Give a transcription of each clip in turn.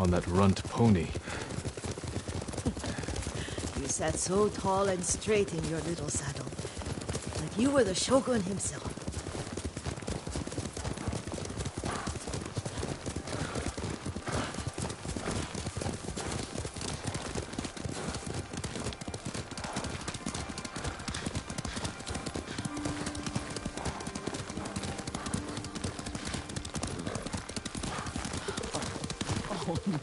on that runt pony. You sat so tall and straight in your little saddle, like you were the shogun himself. Oh no,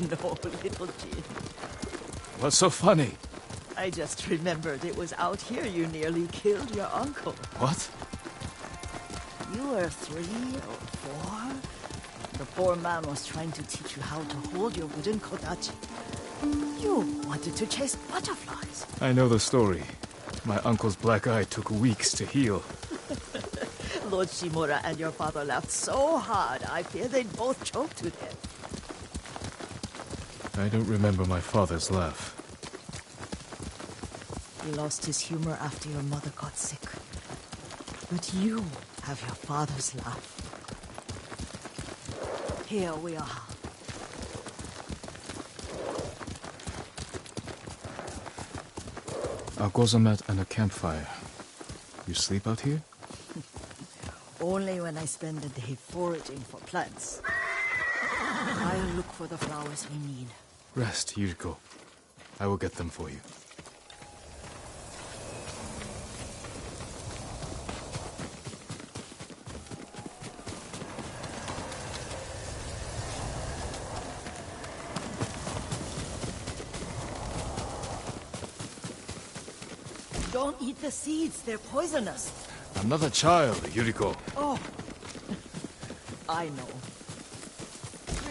little Jin. What's so funny? I just remembered it was out here you nearly killed your uncle. What? You were 3 or 4? The poor man was trying to teach you how to hold your wooden kodachi. You wanted to chase butterflies. I know the story. My uncle's black eye took weeks to heal. Lord Shimura and your father laughed so hard, I fear they'd both choke to death. I don't remember my father's laugh. He lost his humor after your mother got sick. But you have your father's laugh. Here we are. A gozamat and a campfire. You sleep out here? Only when I spend the day foraging for plants. I'll look for the flowers we need. Rest, Yuriko. I will get them for you. Don't eat the seeds, they're poisonous. I'm not a child, Yuriko. Oh, I know.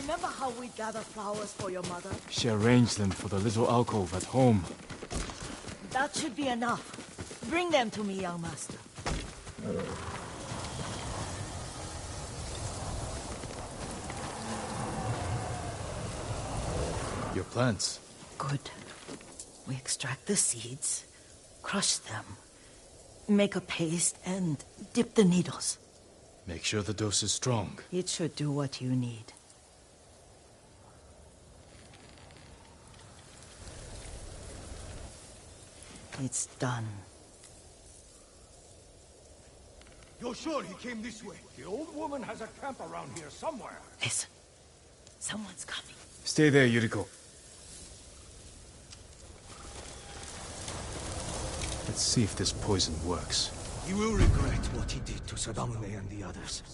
Remember how we gather flowers for your mother? She arranged them for the little alcove at home. That should be enough. Bring them to me, young master. Your plants. Good. We extract the seeds, crush them, make a paste, and dip the needles. Make sure the dose is strong. It should do what you need. It's done. You're sure he came this way? The old woman has a camp around here somewhere. Listen. Someone's coming. Stay there, Yuriko. Let's see if this poison works. He will regret what he did to Sadamune and the others.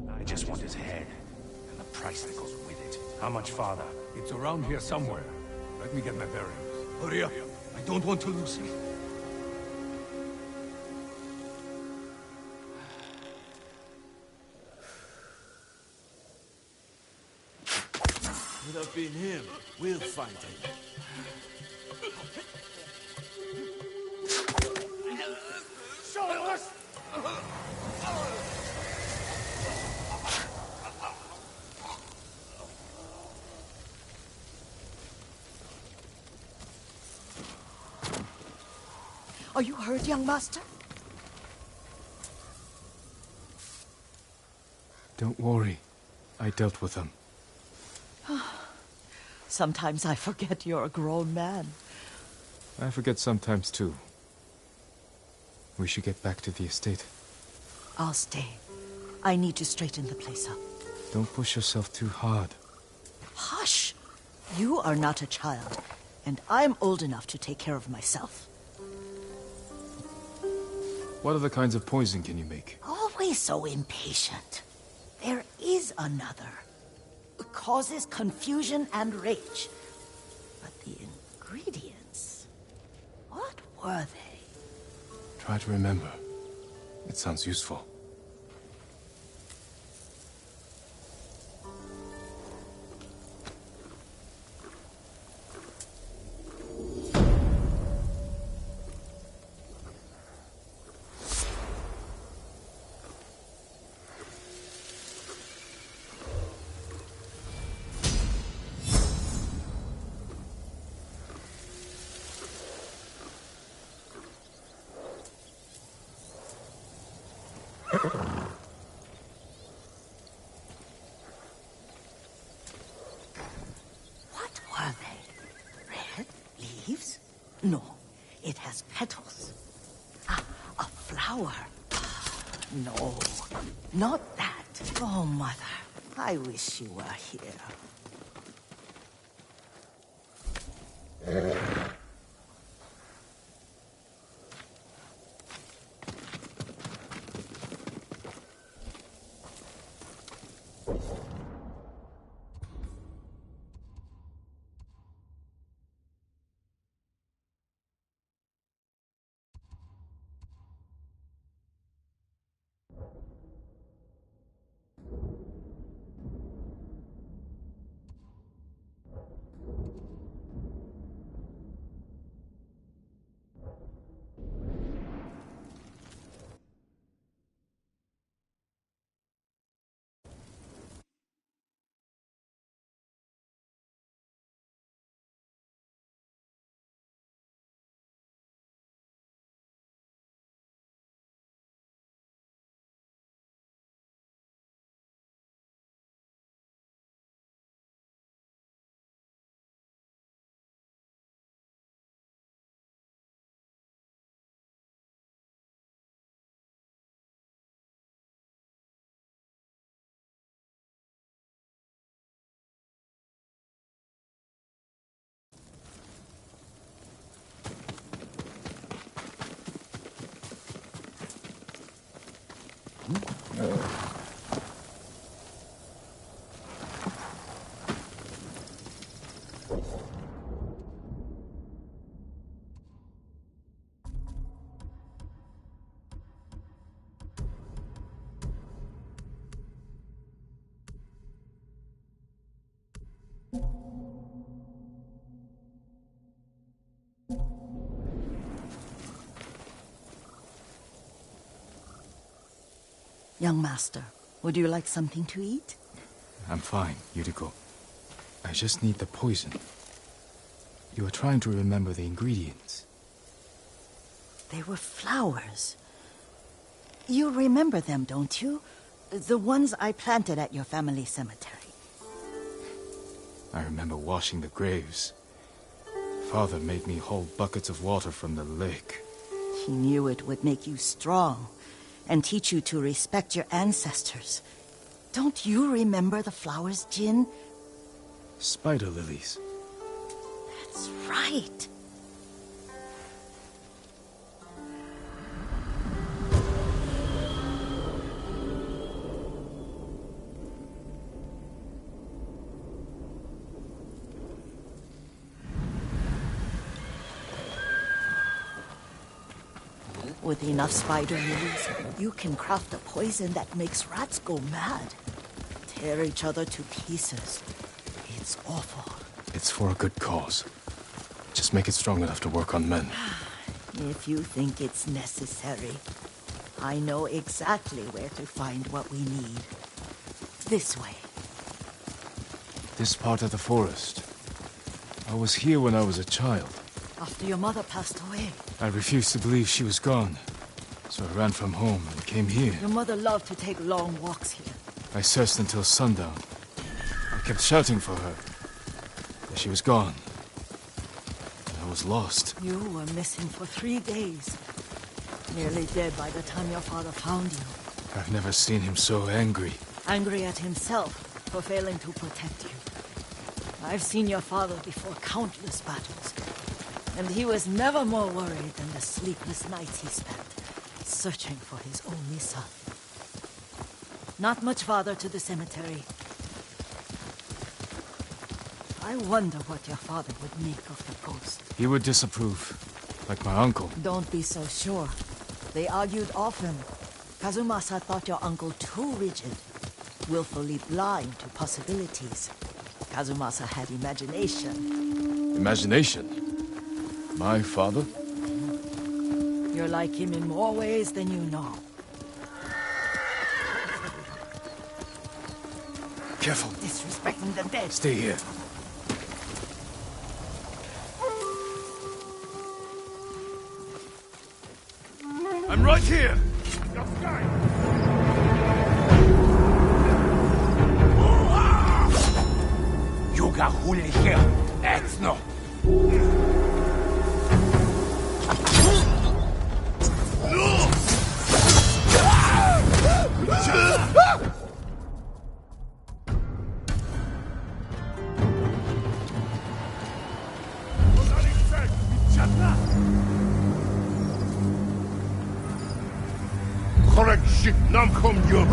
I just want his head and the price that goes with it. How much farther? It's around here somewhere. Let me get my bearings. Hurry up. I don't want to lose him. Could have been him. We'll find him. Show us! Are you hurt, young master? Don't worry. I dealt with them. Sometimes I forget you're a grown man. I forget sometimes too. We should get back to the estate. I'll stay. I need to straighten the place up. Don't push yourself too hard. Hush! You are not a child, and I'm old enough to take care of myself. What other kinds of poison can you make? Always so impatient. There is another. It causes confusion and rage. But the ingredients... what were they? Try to remember. It sounds useful. What were they? Red leaves? No, it has petals. Ah, a flower. No, not that. Oh, Mother, I wish you were here. Young master, would you like something to eat? I'm fine, Yuriko. I just need the poison. You are trying to remember the ingredients. They were flowers. You remember them, don't you? The ones I planted at your family cemetery. I remember washing the graves. Father made me hold buckets of water from the lake. He knew it would make you strong and teach you to respect your ancestors. Don't you remember the flowers, Jin? Spider lilies. That's right. With enough spider leaves, you can craft a poison that makes rats go mad. Tear each other to pieces. It's awful. It's for a good cause. Just make it strong enough to work on men. If you think it's necessary, I know exactly where to find what we need. This way. This part of the forest. I was here when I was a child. After your mother passed away. I refused to believe she was gone. So I ran from home and came here. Your mother loved to take long walks here. I searched until sundown. I kept shouting for her. But she was gone. And I was lost. You were missing for 3 days. Nearly dead by the time your father found you. I've never seen him so angry. Angry at himself for failing to protect you. I've seen your father before countless battles. And he was never more worried than the sleepless nights he spent searching for his only son. Not much farther to the cemetery. I wonder what your father would make of the ghost. He would disapprove, like my uncle. Don't be so sure. They argued often. Kazumasa thought your uncle too rigid, willfully blind to possibilities. Kazumasa had imagination. Imagination? My father? You're like him in more ways than you know. Careful. Disrespecting the dead. Stay here. I'm right here! Yuga huli here! Etno! Correct shit, nam kom yo.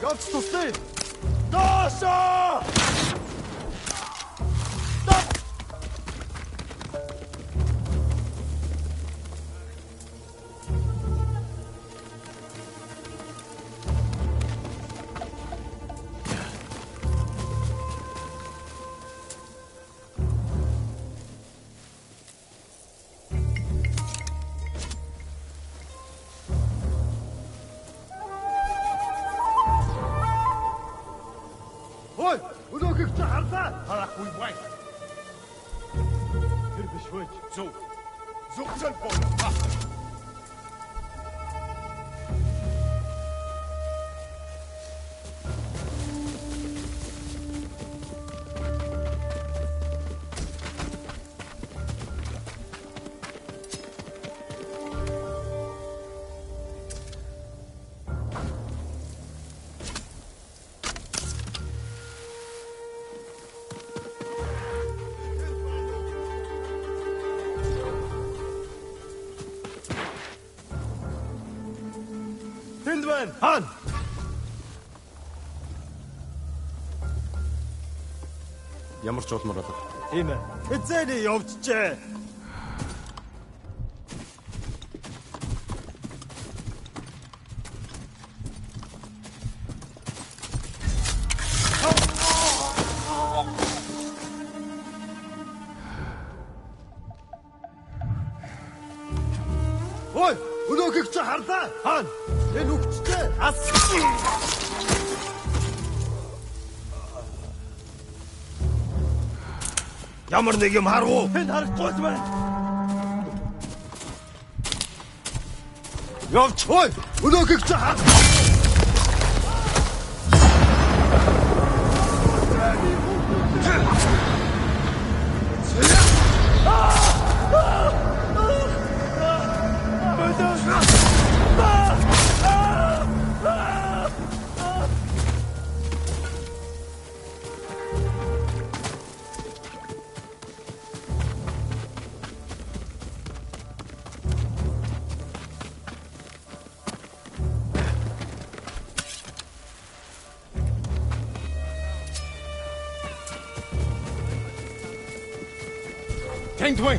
Явц тусдээ. Доошоо! Ой, өнөөхийг чи харлаа. Харахгүй бай. Тэр биш вэ? Зүг. Зүгцэн болно. Тэнд байна. Хаана? Ямар ч улмаар болов. Тийм ээ. Эзэний явжжээ. Ой, өнөөхийг чи харлаа. Хаана? Энэ үгчтэй. Ас. Ямар нэг юм харгуу. Энд харахгүй байна. Явч. Ой, өнөөхийг чи хар. Thanh Thuy,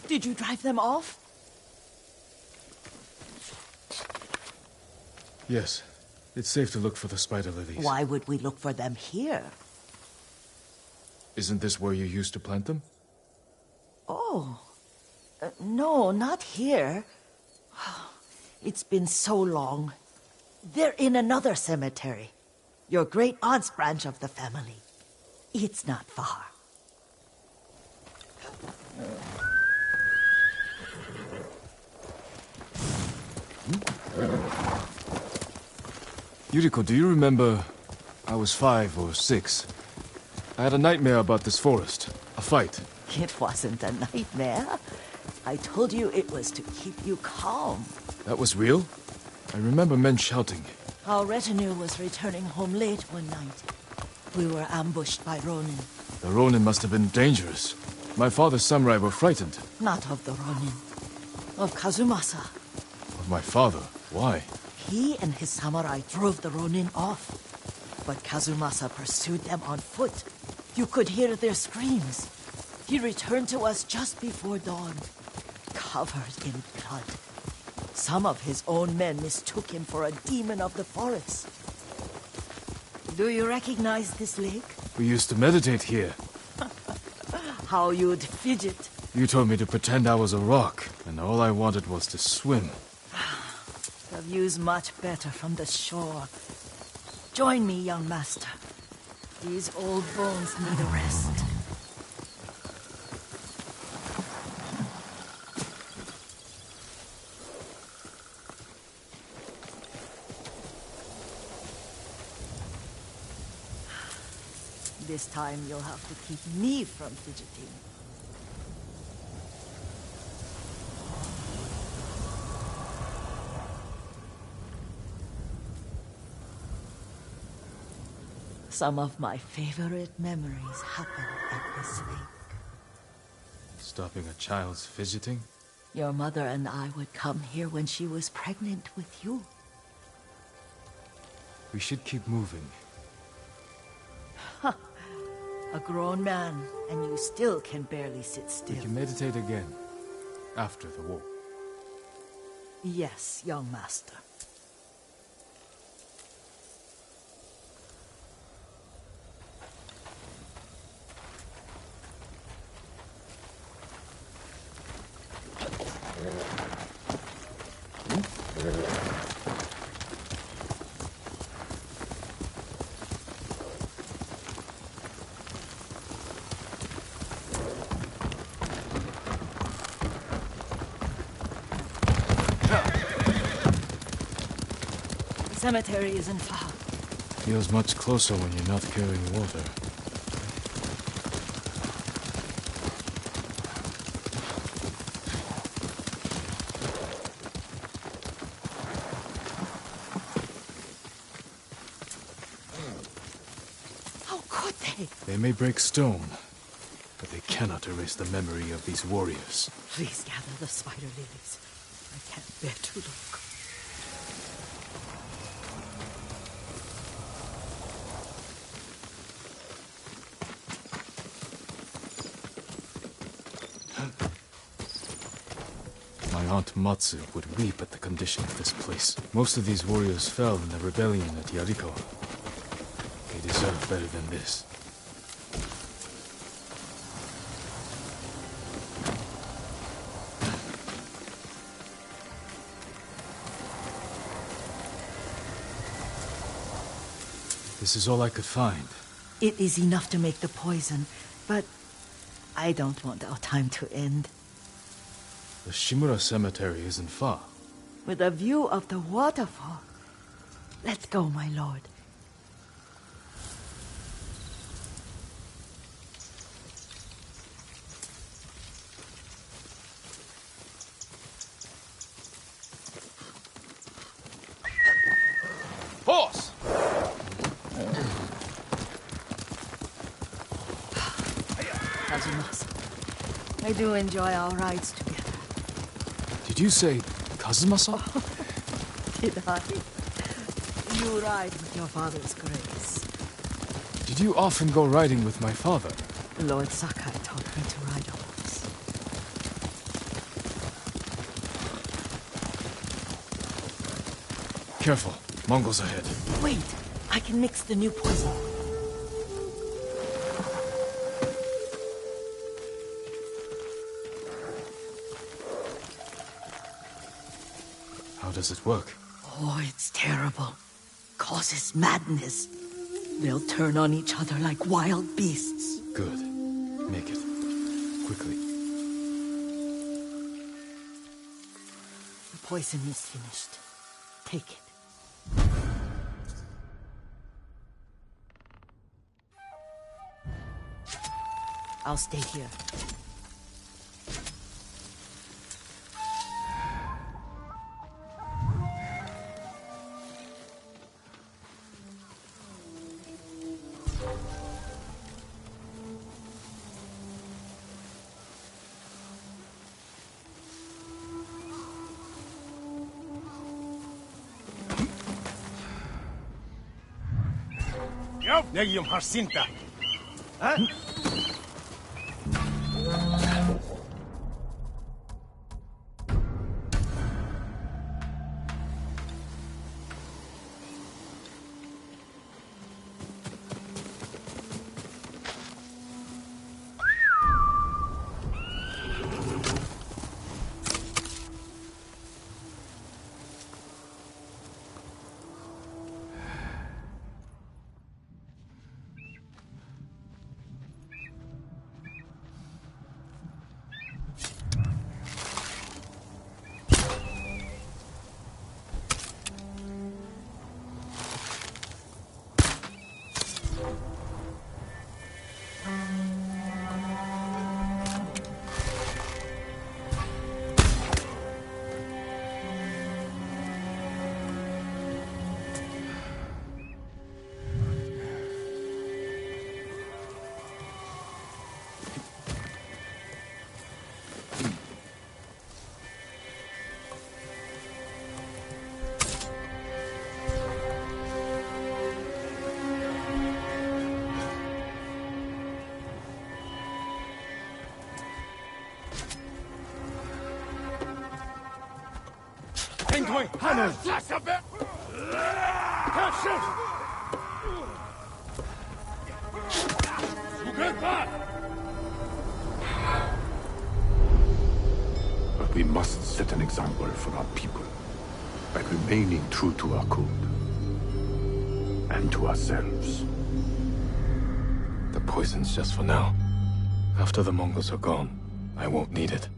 Did you drive them off? Yes. It's safe to look for the spider lilies. Why would we look for them here? Isn't this where you used to plant them? Oh. No, not here. It's been so long. They're in another cemetery. Your great-aunt's branch of the family. It's not far. Yuriko, do you remember... I was 5 or 6. I had a nightmare about this forest. A fight. It wasn't a nightmare. I told you it was to keep you calm. That was real? I remember men shouting. Our retinue was returning home late one night. We were ambushed by Ronin. The Ronin must have been dangerous. My father's samurai were frightened. Not of the Ronin. Of Kazumasa. Of my father? Why? He and his samurai drove the Ronin off. But Kazumasa pursued them on foot. You could hear their screams. He returned to us just before dawn, covered in blood. Some of his own men mistook him for a demon of the forest. Do you recognize this lake? We used to meditate here. How you'd fidget. You told me to pretend I was a rock, and all I wanted was to swim. The view's much better from the shore. Join me, young master. These old bones need a rest. This time you'll have to keep me from fidgeting. Some of my favorite memories happen at this lake. Stopping a child's fidgeting? Your mother and I would come here when she was pregnant with you. We should keep moving. A grown man, and you still can barely sit still. We can meditate again. After the war. Yes, young master. The cemetery isn't far. Feels much closer when you're not carrying water. How could they? They may break stone, but they cannot erase the memory of these warriors. Please gather the spider lilies. I can't bear to look. My Aunt Matsu would weep at the condition of this place. Most of these warriors fell in the rebellion at Yarikawa. They deserve better than this. This is all I could find. It is enough to make the poison, but I don't want our time to end. The Shimura Cemetery isn't far. With a view of the waterfall. Let's go, my lord. Horse! Kazumasa, I do enjoy our rides together. Did you say Kazumasa? Did I? You ride with your father's grace. Did you often go riding with my father? Lord Sakai taught me to ride a horse. Careful. Mongols ahead. Wait, I can mix the new poison. How does it work? Oh, it's terrible. Causes madness. They'll turn on each other like wild beasts. Good. Make it. Quickly. The poison is finished. Take it. I'll stay here. 내기좀 하신다. 행동의 하늘. But we must set an example for our people by remaining true to our code and to ourselves. The poison's just for now. After the Mongols are gone, I won't need it.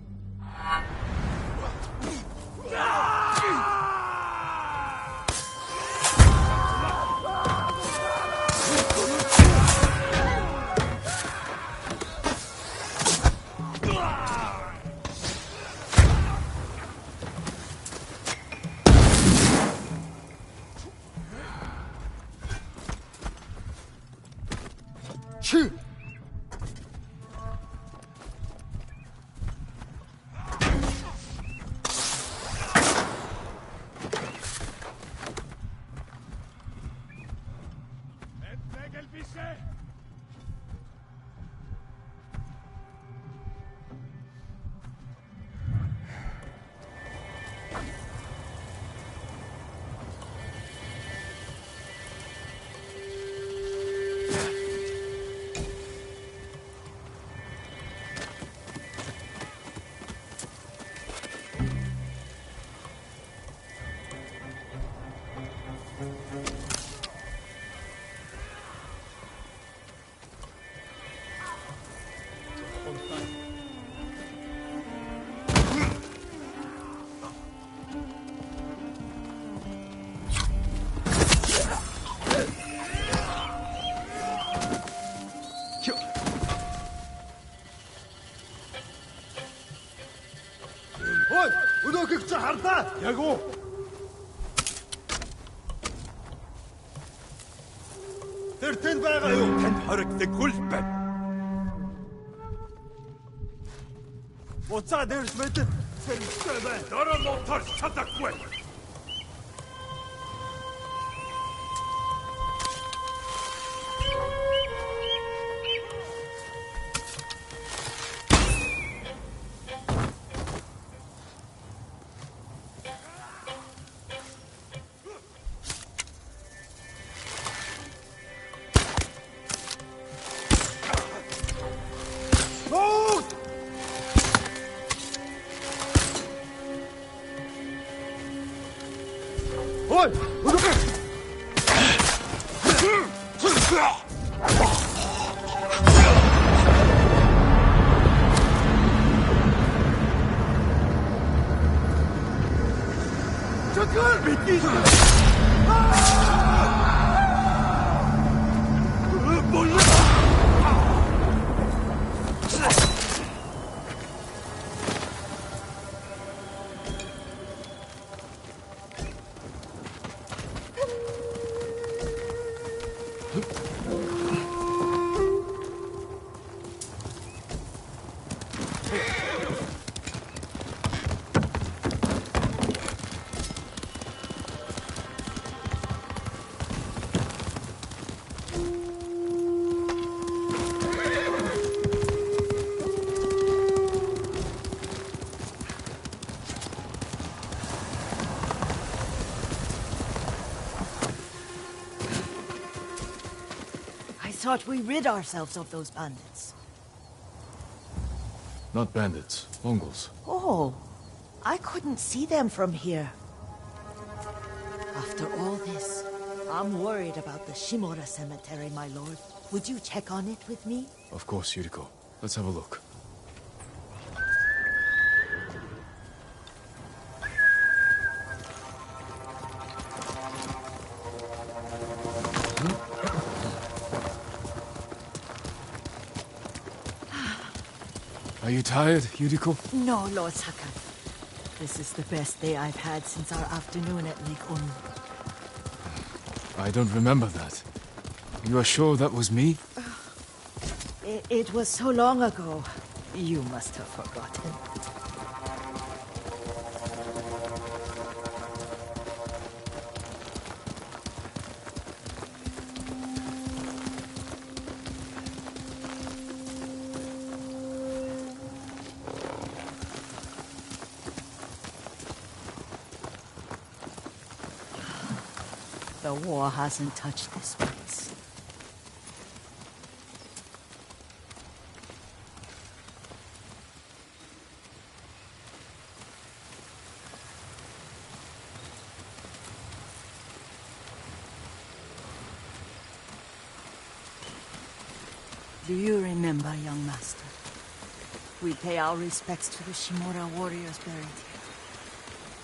Өнөөхийг чи харлаа. Яг уу. Тэр тэнд байгаа юу? Танд хоригддаг хүл байна. Уцаа дээрс мэд. Сэрхтэй бай. Дөрөв мотор чадахгүй. Ой! Өнөөхийг. Чөтгөр бидний. I thought we rid ourselves of those bandits. Not bandits, Mongols. Oh, I couldn't see them from here. After all this, I'm worried about the Shimura cemetery, my lord. Would you check on it with me? Of course, Yuriko. Let's have a look. Are you tired, Yuriko? No, Lord Sakai. This is the best day I've had since our afternoon at Lake Onu. I don't remember that. You are sure that was me? It was so long ago. You must have forgotten. The war hasn't touched this place. Do you remember, young master? We pay our respects to the Shimura warriors buried here,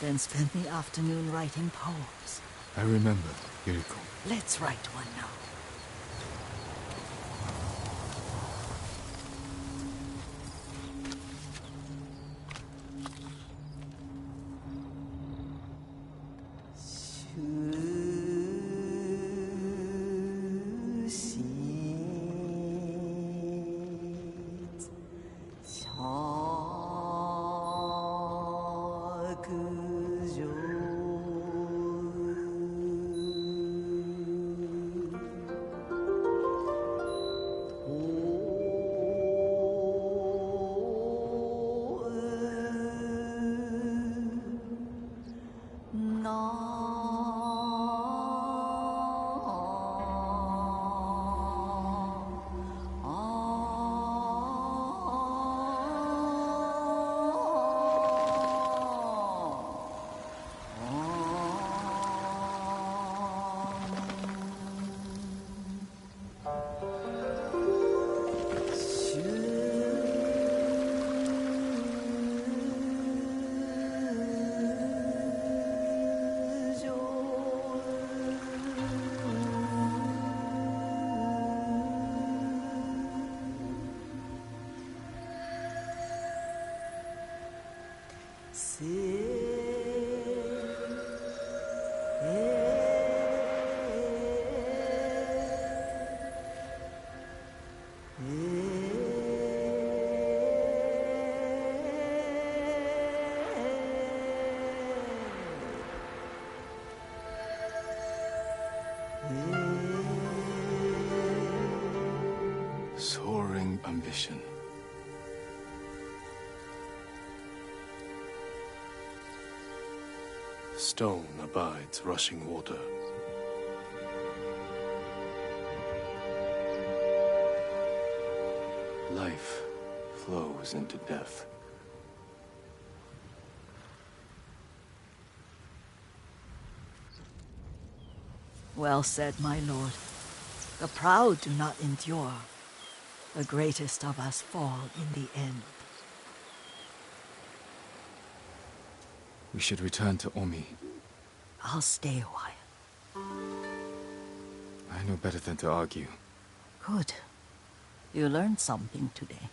then spend the afternoon writing poems. I remember, Yuriko. Let's write one now. See stone abides rushing water. Life flows into death. Well said, my lord. The proud do not endure. The greatest of us fall in the end. We should return to Omi. I'll stay a while. I know better than to argue. Good. You learned something today.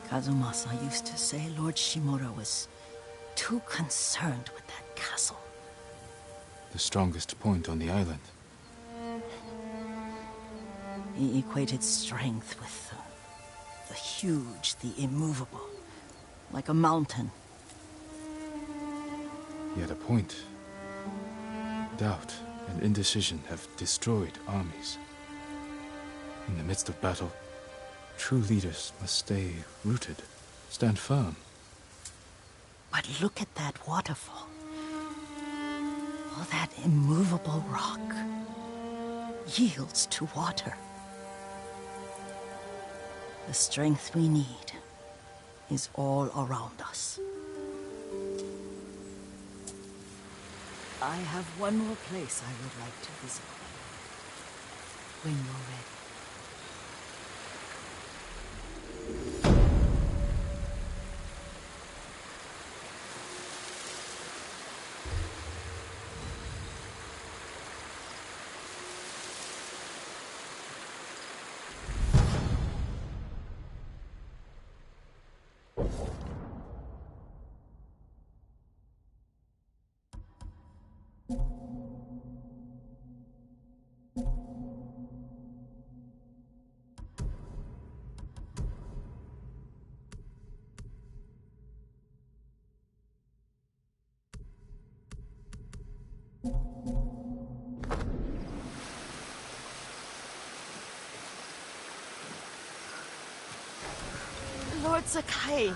Kazumasa used to say Lord Shimura was too concerned with that castle. The strongest point on the island. He equated strength with the huge, the immovable, like a mountain. He had a point. Doubt and indecision have destroyed armies. In the midst of battle, true leaders must stay rooted, stand firm. But look at that waterfall. All that immovable rock yields to water. The strength we need is all around us. I have one more place I would like to visit. When you're ready. Lord Sakai.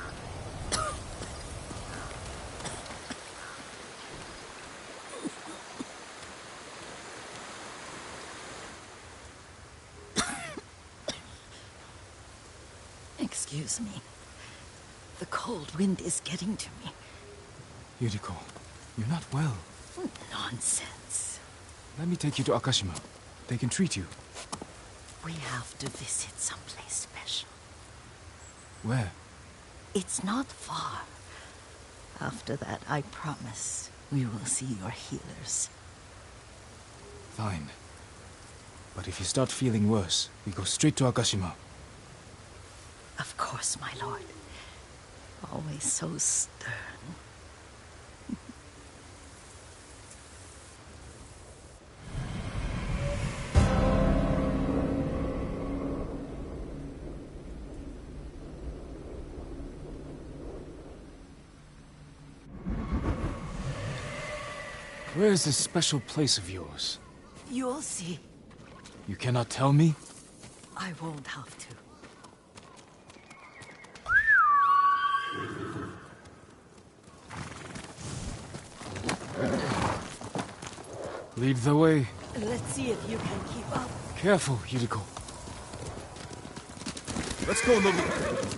Excuse me. The cold wind is getting to me. Yuriko, you're not well. Nonsense. Let me take you to Akashima. They can treat you. We have to visit someplace special. Where? It's not far. After that, I promise we will see your healers. Fine. But if you start feeling worse, we go straight to Akashima. Of course, my lord. Always so stern. Where is this special place of yours? You'll see. You cannot tell me? I won't have to. Lead the way. Let's see if you can keep up. Careful, Yuriko. Let's go, Nobu.